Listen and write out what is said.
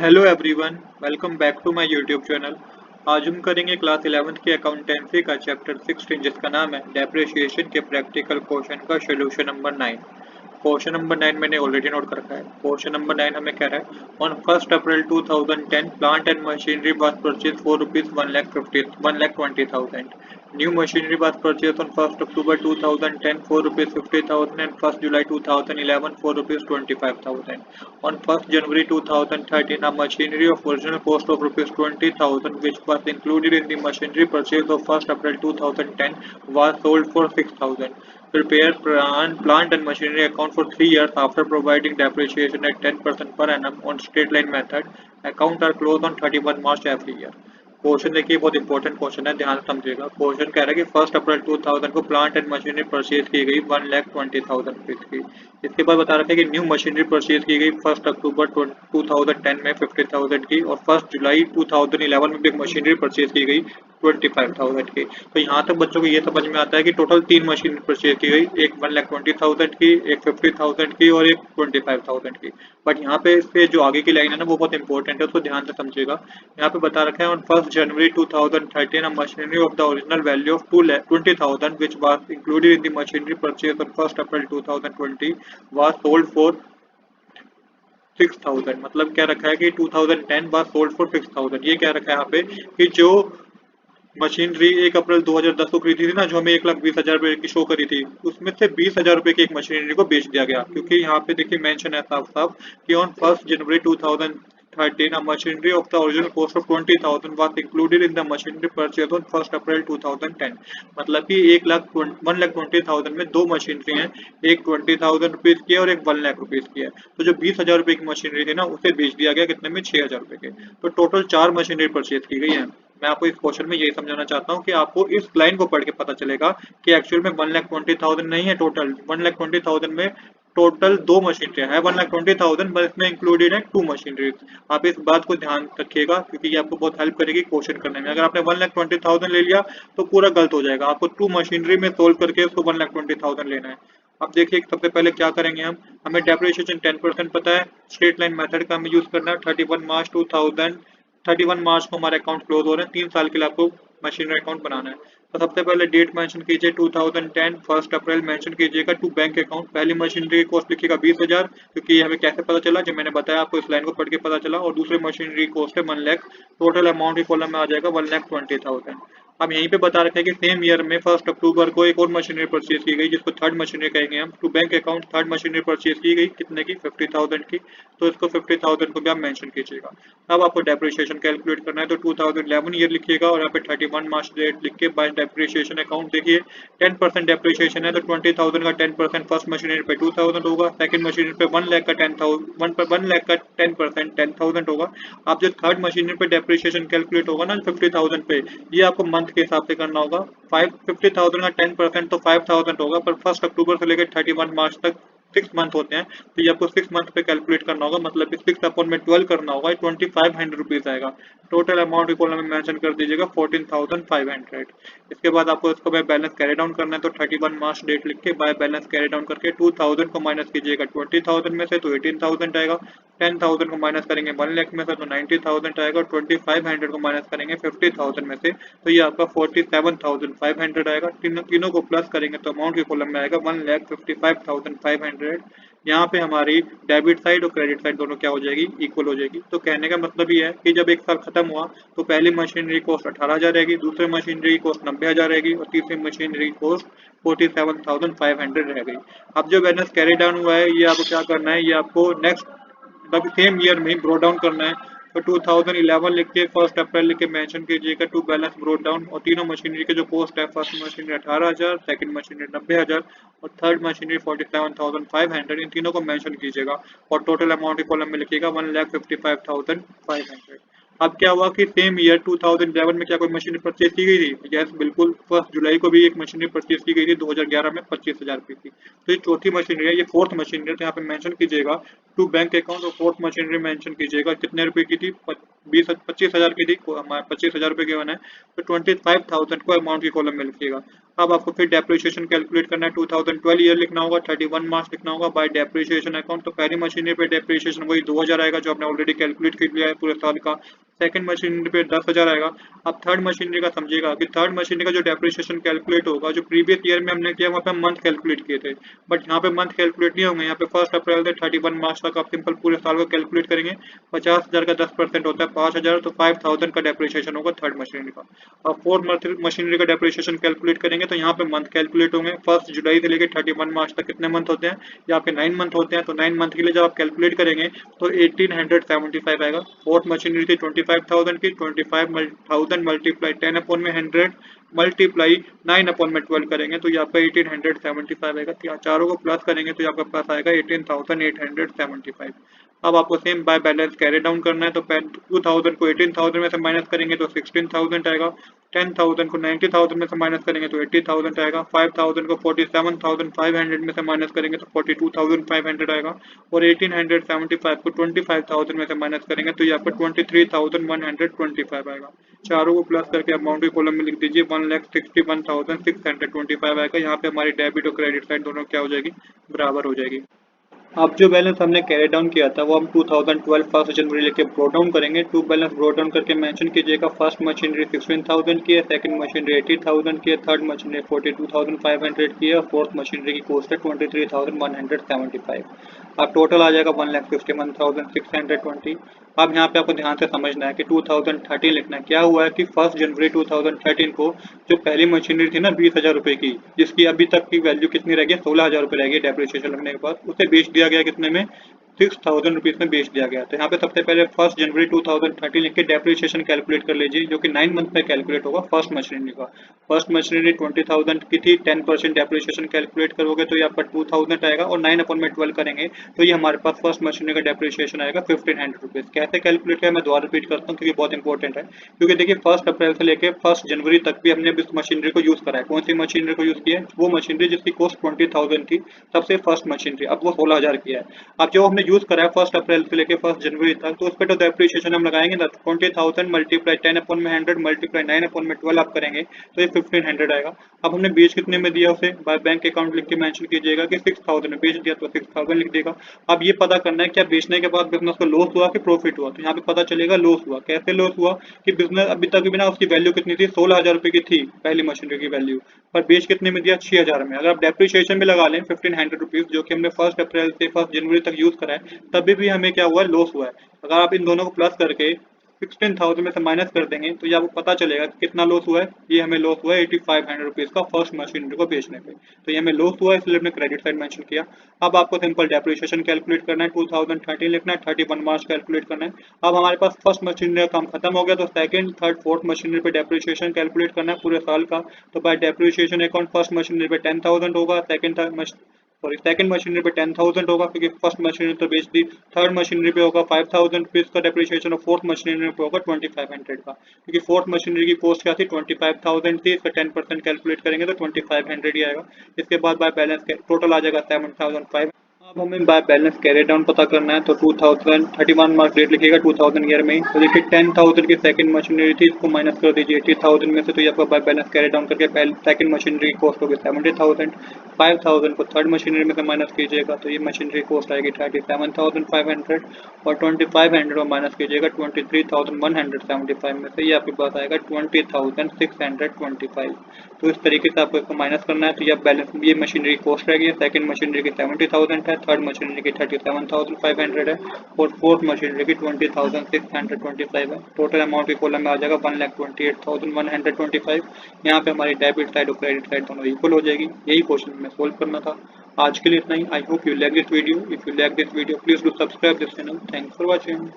Hello everyone, welcome back to my YouTube channel. आज हम करेंगे क्लास 11th की अकाउंटेंसी का चैप्टर 16 जिसका नाम है डेप्रिसिएशन के प्रैक्टिकल क्वेश्चन का सोल्यूशन नंबर 9। क्वेश्चन नंबर 9 मैंने ऑलरेडी नोट कर रखा है। क्वेश्चन नंबर 9 हमें कह रहा है on 1st April 2010 plant and machinery was purchase for rupees 1,20,000। New machinery was purchase on 1st October 2010 for rupees 50,000 and 1st July 2011 for rupees 25,000. On 1st January 2013, a machinery of original cost of rupees 20,000 which was included in the machinery purchase of 1st April 2010 was sold for 6,000. Prepare plant and machinery account for 3 years after providing depreciation at 10% per annum on straight line method. Accounts are closed on 31 March every year. Question देखिए बहुत important question है, ध्यान से समझिएगा। Question कह रहा है कि 1st अप्रैल 2000 को प्लांट एंड मशीनरी परचेज की गई 1,20,000 रुपीज की। इसके बाद बता रखा है कि न्यू मशीनरी परचेज की गई 1st अक्टूबर 2010 में 50,000 की और 1st जुलाई 2011 में भी मशीनरी परचेज की गई 25,000 की। तो यहाँ तक बच्चों को ये समझ में आता है कि टोटल 3 मशीन परचेज की गई, एक 1,20,000 की, एक 50,000 की और एक 25,000 की। बट यहाँ पे इससे जो आगे की लाइन है ना वो बहुत इंपॉर्टेंट है, उसको ध्यान से समझिएगा। यहाँ पे बता रखा है on 1st January 2013 a machinery of the original value of 20,000 which was included in the machinery purchase on 1st April 2020 was sold for 6,000। मतलब क्या रखा है कि 2010 was sold for 6,000। ये क्या रखा है यहाँ पे कि जो मशीनरी 1 अप्रैल 2010 को खरीदी थी ना, जो हमें 1,20,000 रुपए की शो करी थी, उसमें से 20,000 रुपए की एक मशीनरी को बेच दिया गया। क्योंकि यहाँ पे देखिए मेंशन है साफ साफ कि on 1st January 2013 a machinery of the original cost of 20,000 was included in the machinery purchase on 1st April 2010। मतलब कि 1,20,000 में दो मशीनरी हैं, एक 20,000 रुपीज की है और एक 1,00,000 रुपीज की है। तो जो 20,000 रुपए की मशीनरी थी ना उसे बेच दिया गया कितने में, 6,000 रुपए के। तो टोटल 4 मशीनरी परचेज की गई है। मैं आपको इस क्वेश्चन में यही समझाना चाहता हूँ कि आपको इस लाइन को पढ़ के पता चलेगा कि एक्चुअल में 1,20,000 नहीं है, टोटल 1,20,000 में टोटल दो मशीनरी है। 1,20,000 बस इसमें इंक्लूडेड है 2 मशीनरी। आप इस बात को ध्यान रखिएगा क्योंकि ये आपको बहुत हेल्प करेगी क्वेश्चन करने में। अगर आपने 1,20,000 ले लिया तो पूरा गलत हो जाएगा। आपको 2 मशीनरी में सोल्व करके उसको 1,20,000 लेना है। अब देखिए सबसे पहले क्या करेंगे हम, हमें डेप्रिसिएशन 10% पता है, स्ट्रेट लाइन मेथड का हमें यूज करना है। 31 मार्च को हमारे अकाउंट क्लोज हो रहे हैं, 3 साल के लिए आपको मशीनरी अकाउंट बनाना है। तो सबसे पहले डेट मेंशन कीजिए 2010, 1st अप्रैल मेंशन कीजिएगा टू बैंक अकाउंट। पहली मशीनरी की कॉस्ट लिखिएगा 20,000, क्योंकि ये हमें कैसे पता चला, जो मैंने बताया आपको इस लाइन को पढ़ के पता चला। और दूसरी मशीनरी की कॉस्ट है 1,00,000। टोटल अमाउंट के कॉलम में आ जाएगा 1,20,000। अब यहीं पे बता रखा है कि सेम ईयर में 1st अक्टूबर को एक और मशीनरी परचेज की गई जिसको थर्ड मशीनरी कहेंगे हम। To bank account third machinery purchase की गई कितने की, 50,000 की। तो इसको 50,000 को भी आप मेंशन कीजिएगा। अब आपको डेप्रिसिएशन कैलकुलेट करना है तो 2011 ईयर लिखिएगा और यहाँ पे 31 मार्च डेट लिख के बाय डेप्रिसिएशन अकाउंट देखिए 10% डेप्रिसिएशन है तो 20,000 का 10% फर्स्ट मशीनरी पे 2,000 होगा, सेकंड मशीनरी पे 1,00,000 का 1,00,000 का 10% 10,000 होगा। आप जो थर्ड मशीनरी पे डेप्रिसिएशन कैलकुलेट होगा ना 50,000 पे, ये आपको मंथ के हिसाब से करना होगा। 50,000 का 10% तो 5,000 होगा, पर 1st अक्टूबर से लेकर 31 मार्च तक 6 मंथ होते हैं। तो ये आपको 6 मंथ पे कैलकुलेट करना होगा, मतलब 6/12 करना होगा, 2,500 रुपीज आएगा। टोटल अमाउंट कॉलम में मेंशन कर दीजिएगा 14,500। इसके बाद आपको इसको बाय बैलेंस कैरी डाउन करना है तो 31 मार्च डेट लिख के बाय बैलेंस कैरी डाउन करके 2,000 को माइनस कीजिएगा 20,000 में से तो 18,000 आएगा। 10,000 को माइनस करेंगे 1,00,000 में से तो 90,000 आएगा। 2,500 को माइनस करेंगे 50,000 में से तो ये आपका 47,500 आएगा। तीनों को प्लस करेंगे तो अमाउंट के कॉलम में आएगा 1,55,500। यहाँ पे हमारी डेबिट साइड और क्रेडिट साइड दोनों क्या हो जाएगी, इक्वल हो जाएगी। तो कहने का मतलब ये है कि जब एक साल खत्म हुआ तो पहली मशीनरी कॉस्ट 18,000 रहेगी, दूसरी मशीनरी कॉस्ट 90,000 रहेगी और तीसरी मशीनरी कॉस्ट 47,500 रह गई। अब जो बैलेंस कैरी डाउन हुआ है ये आपको क्या करना है, ये आपको नेक्स्ट मतलब सेम ईयर में ही ब्रो डाउन करना है। तो 2011 लिख के 1st अप्रैल लिख के मेंशन कीजिएगा टू बैलेंस ब्रो डाउन। और तीनों मशीनरी के जो कॉस्ट है, फर्स्ट मशीनरी 18,000, सेकंड मशीनरी 90,000 और थर्ड मशीनरी 47,500, इन तीनों को मेंशन कीजिएगा और टोटल अमाउंट के कॉलम में लिखिएगा 1,55,500। अब क्या हुआ कि सेम ईयर 2011 में क्या कोई मशीनरी परचेज की गई थी? यस, बिल्कुल। 1 जुलाई को भी एक मशीनरी परचेज की गई थी 2011 में 25,000 रुपये की। तो ये चौथी मशीनरी है, ये फोर्थ मशीनरी है, तो यहाँ पे मेंशन कीजिएगा टू बैंक अकाउंट, और फोर्थ मशीनरी मेंशन कीजिएगा कितने रुपए की थी? 25,000 की थी, 25,000 रुपये गिवन है, तो 25,000 को अमाउंट की कॉलम में लिखिएगा। अब आपको फिर डेप्रिसिएशन कैलकुलेट करना है, 2012 ईयर लिखना होगा, 31 मार्च लिखना होगा बाय डेप्रिसिएशन अकाउंट। तो पहली मशीनरी पे डेप्रिसिएशन वही 2,000 आएगा जो आपने ऑलरेडी कैलकुलेट कर लिया है पूरे साल का। सेकंड मशीनरी पे 10,000 आएगा। अब थर्ड मशीनरी का समझिएगा कि थर्ड मशीनरी का जो डेप्रिसिएशन कैलकुलेट होगा, जो प्रीवियस ईयर में हमने किया वहाँ पे मंथ कैलकुलेट किए थे, बट यहाँ पे मंथ कैलकुलेट नहीं होंगे। यहाँ पे 1 अप्रैल से 31 मार्च तक आप सिंपल पूरे साल को कैलकुलेट करेंगे। 50,000 का 10% होता है 5,000, तो 5,000 का डेप्रिसिएशन होगा थर्ड मशीनरी का। अब फोर्थ मशीनरी का डेप्रिसिएशन कैलकुलेट करेंगे तो यहाँ पे मंथ कैलकुलेट होंगे। 1 जुलाई से लेकर 31 मार्च तक कितने मंथ होते हैं? ये आपके 9 मंथ होते हैं, तो 9 मंथ के लिए जब आप कैलकुलेट करेंगे तो 1875 आएगा। फोर्थ मशीनरी थी 25,000 की, 25,000 मल्टीप्लाई 10 अपॉन में 100 मल्टीप्लाई 9 अपॉन में 12 करेंगे तो ये आपका 1875 आएगा। तो चारों को प्लस करेंगे तो ये आपका पास आएगा 18,875। अब आपको same by balance carry down करना है, तो 2,000 को 18,000 में से माइनस करेंगे तो 16,000 आएगा। 10,000 को 90,000 में से माइनस करेंगे तो 80,000 आएगा। 5,000 को 47,500 में से माइनस करेंगे तो 42,500 आएगा। और 1875 को 25,000 में से माइनस करेंगे तो ये आपका 23,125 आएगा। चारों को प्लस करके अमाउंट की कॉलम में लिख दीजिए, 1,61,625 आएगा। यहाँ पे हमारी डेबिट और क्रेडिट साइड दोनों क्या हो जाएगी? बराबर हो जाएगी। अब जो बैलेंस हमने कैरी डाउन किया था वो हम 2012 1 जनवरी लेके ब्रो डाउन करेंगे। टू बैलेंस ब्रो डाउन करके मेंशन कीजिएगा, फर्स्ट मशीनरी 16,000 की है, सेकंड मशीनरी 80,000 की है, थर्ड मशीनरी 42,500 की है, और फोर्थ मशीनरी की कॉस्ट है 23,175। अब टोटल आ जाएगा 1,61,620। अब यहाँ पे आपको ध्यान से समझना है कि 2013 लिखना है। क्या हुआ है कि 1 जनवरी 2013 को जो पहली मशीनरी थी ना 20,000 रुपए की, जिसकी अभी तक की वैल्यू कितनी रह गई? 16,000 रुपए रह गई डेप्रिसिएशन लगने के बाद, उसे बेच दिया गया कितने में? 6,000 रुपीज में बेच दिया गया। तो यहाँ पे सबसे पहले 1 जनवरी 2013 लिख के डेप्रिसिएशन कैलकुलेट कर लीजिए, जो कि 9 मंथ में कैलकुलेट होगा फर्स्ट मशीनरी का। फर्स्ट मशीनरी 20,000 की थी, 10% डेप्रिसिएशन कैलकुलेट करोगे तो ये आपका 2,000 आएगा, और 9 अपॉन में 12 करेंगे तो ये हमारे पास फर्स्ट मशीनरी का डेप्रिसिएशन आएगा 1,500 रुपीज। कैसे कैलकुलेट किया मैं दोबारा रिपीट करता हूँ क्योंकि बहुत इंपॉर्टेंट है। क्योंकि देखिए 1 अप्रैल से लेकर 1 जनवरी तक भी हमने इस मशीनरी को यूज करा है। कौन सी मशीनरी को यूज किया है? वो मशीनरी जिसकी कॉस्ट 20,000 थी, सबसे फर्स्ट मशीनरी, अब वो 16,000 की है। अब जो हमने यूज करा है 1 अप्रैल से लेकर 1 जनवरी तक, तो उस पर तो डेप्रिसिएशन हम लगाएंगे ना। 20,000 मल्टीप्लाई 10 अपॉन में 100 मल्टीप्लाई 9 अपॉन में 12 आप करेंगे तो ये 1,500 आएगा। अब हमने बेच कितने में दिया उसे? बाय बैंक अकाउंट लिख के मेंशन कीजिएगा कि 6,000 में बेच दिया, तो 6,000 लिख देगा। अब ये पता करना है क्या बेचने के बाद बिजनेस को लॉस हुआ कि प्रॉफिट हुआ? तो यहाँ पे पता चलेगा लॉस हुआ। कैसे लॉस हुआ कि बिजनेस अभी तक भी ना उसकी वैल्यू कितनी थी? 16,000 रुपए की थी पहली मशीनरी की वैल्यू, पर बेच कितने में दिया? 6,000 में। अगर आप डेप्रिसिएशन भी लगा लें 1,500 रुपीज, जो कि हमने 1 अप्रैल से 1 जनवरी तक यूज करा है, तभी भी हमें क्या हुआ? लॉस हुआ है। अगर आप इन दोनों को प्लस करके 16,000 में से माइनस कर देंगे तो ये आपको पता चलेगा कि कितना लॉस हुआ है। ये हमें लॉस हुआ है 8,500 रुपीज का फर्स्ट मशीनरी को बेचने पे। तो ये हमें लॉस हुआ है, इसलिए हमने क्रेडिट साइड मेंशन किया। अब आपको सिंपल डेप्रिसिएशन कैलकुलेट करना है, 2013 लिखना है, 31 मार्च कैलकुलेट करना है। अब हमारे पास फर्स्ट मशीनरी का काम खत्म हो गया, तो सेकंड थर्ड फोर्थ मशीनरी पे डेप्रिसिएशन कैलकुलेट करना है पूरे साल का। तो bye depreciation account first machinery पे 10,000 होगा, सेकंड मशीनरी पे 10,000 होगा क्योंकि फर्स्ट मशीनरी तो बेच दी। थर्ड मशीनरी पे होगा 5,000 रुपीज का डेप्रिसिएशन, और फोर्थ मशीनरी पे होगा 2,500 का, क्योंकि फोर्थ मशीनरी की कॉस्ट क्या थी? 25,000 थी। इसका 10% कैलकुलेट करेंगे तो 2,500 ही आएगा। इसके बाद बाय बैलेंस टोटल आ जाएगा 7,500। अब हमें बाय बैलेंस कैरी डाउन पता करना है, तो 2031 मार्क डेट लिखिएगा 2000 ईयर में ही। तो देखिए 10,000 की सेकंड मशीनरी थी, इसको माइनस कर दीजिए 80,000 में से, तो ये आपका बाय बैलेंस कैरी डाउन करके सेकंड मशीनरी की कॉस्ट होगी 70,000। 5,000 को थर्ड मशीनरी में से माइनस कीजिएगा तो ये मशीनरी कॉस्ट आएगी 37,500, और 2,500 को माइनस कीजिएगा 23,175 में से, ये आपके पास आएगा 20,625। तो इस तरीके से आपको इसको माइनस करना है। तो ये बैलेंस, ये मशीनरी कॉस्ट रहेगी, सेकंड मशीनरी की 70,000 है, थर्ड मशीनरी की 37,500 है, और फोर्थ मशीनरी की 20,625 है। टोटल अमाउंट की कॉलम में आ जाएगा 1,28,125। यहाँ पे हमारी डेबिट साइड और क्रेडिट साइड दोनों इक्वल हो जाएगी। यही क्वेश्चन में सोल्व करना था। आज के लिए इतना ही। I hope you like this video. If you like this video please do subscribe this channel. Thanks for watching.